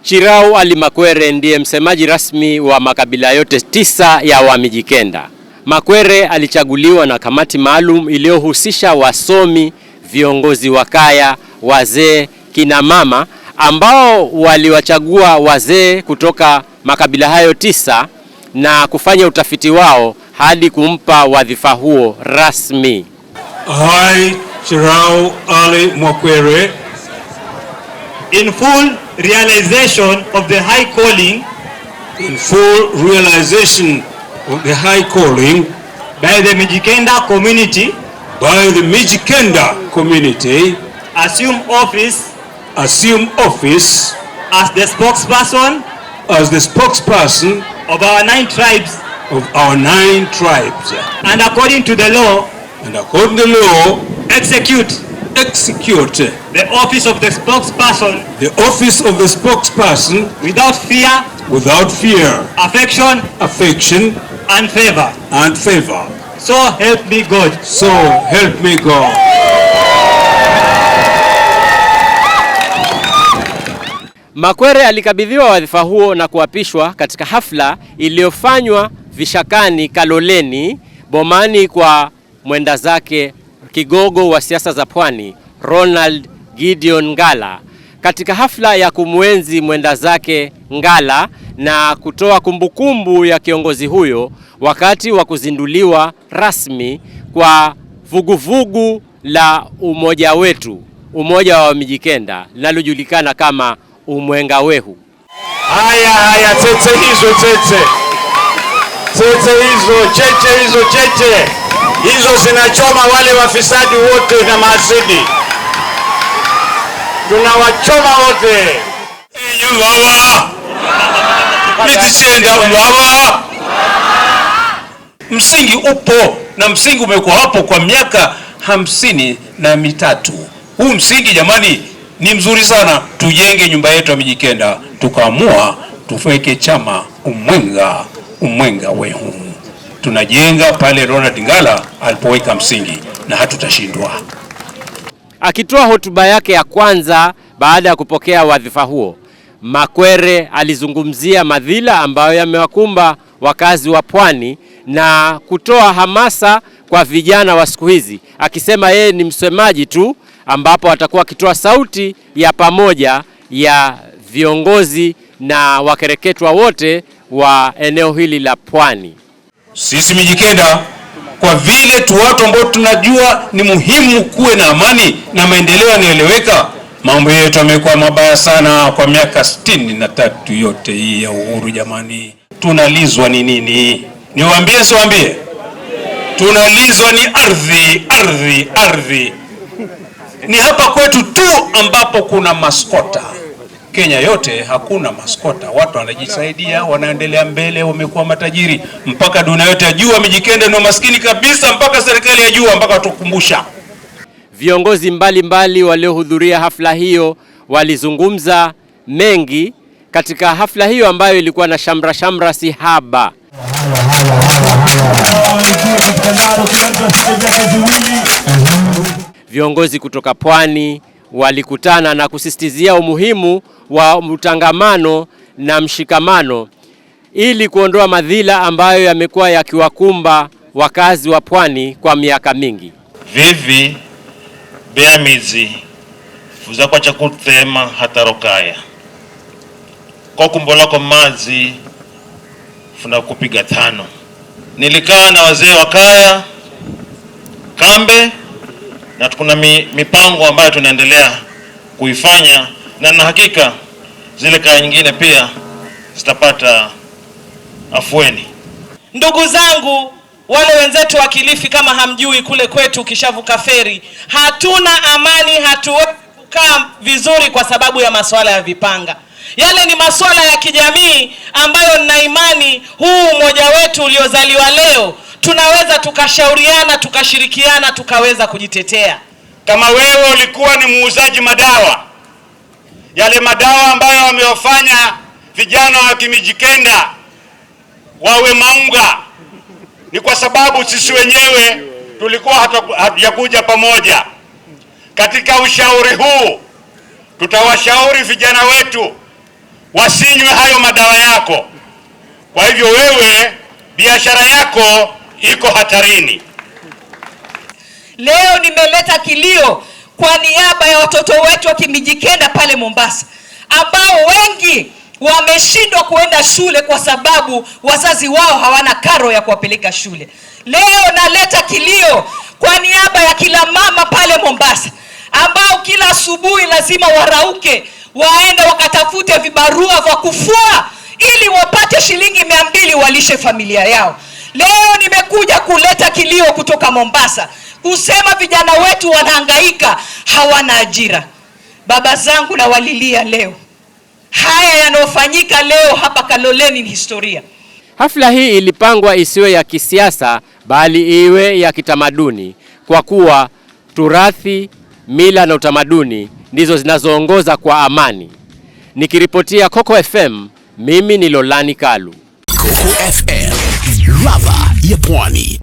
Chirau Ali Makwere ndiye msemaji rasmi wa makabila yote 9 ya Wamijikenda. Makwere alichaguliwa na kamati maalum iliyohusisha wasomi, viongozi wa kaya, wazee, kina mama ambao waliwachagua wazee kutoka makabila hayo 9 na kufanya utafiti wao hadi kumpa wadhifa huo rasmi. I, Chirau Ali Makwere, in full realization of the high calling, by the Mijikenda community, assume office as the spokesperson of our 9 tribes, and according to the law, execute the office of the spokesperson without fear, affection and favor. So help me God. Makwere alikabidhiwa wadhifa huo na kuapishwa katika hafla iliyofanywa Vishakani Kaloleni, bomani kwa mwenda zake kigogo wa siasa za Pwani Ronald Gideon Ngala, katika hafla ya kumwenzi mwenda zake Ngala na kutoa kumbukumbu ya kiongozi huyo wakati wa kuzinduliwa rasmi kwa vuguvugu la umoja wetu, umoja wa Mijikenda, linalojulikana kama Umwenga Wehu. Haya tete hizo zinachoma wale wafisadi wote na maasidi, tunawachoma wote. Wawa Mijikenda wawa. Msingi upo na msingi umekuwa hapo kwa miaka 53. Huu msingi jamani ni mzuri sana. Tujenge nyumba yetu ya Mijikenda, tukaamua tufeke chama Umwenga Wehu. Tunajenga pale Ronald Ngala alipoweka msingi na hatutashindwa. Akitoa hotuba yake ya kwanza baada ya kupokea wadhifa huo, Makwere alizungumzia madhila ambayo yamewakumba wakazi wa Pwani na kutoa hamasa kwa vijana wa siku hizi, akisema yeye ni msemaji tu, ambapo atakuwa akitoa sauti ya pamoja ya viongozi na wakereketwa wote wa eneo hili la Pwani. Sisi Mijikenda, kwa vile tu watu ambao tunajua ni muhimu kuwe na amani na maendeleo yanaeleweka, mambo yetu yamekuwa mabaya sana kwa miaka 63 yote hii ya uhuru jamani. Tunalizwa ni nini? Niwaambie siwaambie? Tunalizwa ni ardhi. Ni hapa kwetu tu ambapo kuna maskota. Kenya yote hakuna maskota. Watu wanajisaidia, wanaendelea mbele, wamekuwa matajiri. Mpaka dunia yote yajua Mijikenda ni maskini kabisa, mpaka serikali yajua, mpaka tukumbusha. Viongozi mbalimbali waliohudhuria hafla hiyo walizungumza mengi katika hafla hiyo ambayo ilikuwa na shamra si haba. Viongozi kutoka Pwani walikutana na kusisitizia umuhimu wa utangamano na mshikamano ili kuondoa madhila ambayo yamekuwa yakiwakumba wakazi wa Pwani kwa miaka mingi. Vivi beamizi fuza kwa chakutema hatarokaya kwa kumbola kwa mazi funa kupiga 5. Nilikaa na wazee wa kaya Kambe na tukuna mipango ambayo tunaendelea kuifanya, na hakika zile kaya nyingine pia zitapata afueni. Ndugu zangu, wale wenzetu wa Kilifi, kama hamjui, kule kwetu kishavuka feri, hatuna amani, hatuwezi kukaa vizuri kwa sababu ya masuala ya vipanga. Yale ni masuala ya kijamii ambayo nina imani huu umoja wetu uliozaliwa leo tunaweza tukashauriana, tukashirikiana, tukaweza kujitetea. Kama wewe ulikuwa ni muuzaji madawa, yale madawa ambayo wamewafanya vijana wa Kimijikenda wawe maunga, ni kwa sababu sisi wenyewe tulikuwa hatujakuja pamoja. Katika ushauri huu tutawashauri vijana wetu wasinywe hayo madawa yako. Kwa hivyo wewe, biashara yako iko hatarini. Leo nimeleta kilio kwa niaba ya watoto wetu wa Kimijikenda pale Mombasa, ambao wengi wameshindwa kuenda shule kwa sababu wazazi wao hawana karo ya kuwapeleka shule. Leo naleta kilio kwa niaba ya kila mama pale Mombasa, ambao kila asubuhi lazima warauke waende wakatafute vibarua vya kufua ili wapate shilingi 200 walishe familia yao. Leo nimekuja kuleta kilio kutoka Mombasa, kusema vijana wetu wanahangaika, hawana ajira. Baba zangu na walilia leo. Haya yanayofanyika leo hapa Kaloleni ni historia. Hafla hii ilipangwa isiwe ya kisiasa bali iwe ya kitamaduni, kwa kuwa turathi, mila na utamaduni ndizo zinazoongoza kwa amani. Nikiripotia Coco FM, mimi ni Lolani Kalu. Coco FM, ladha ya Pwani.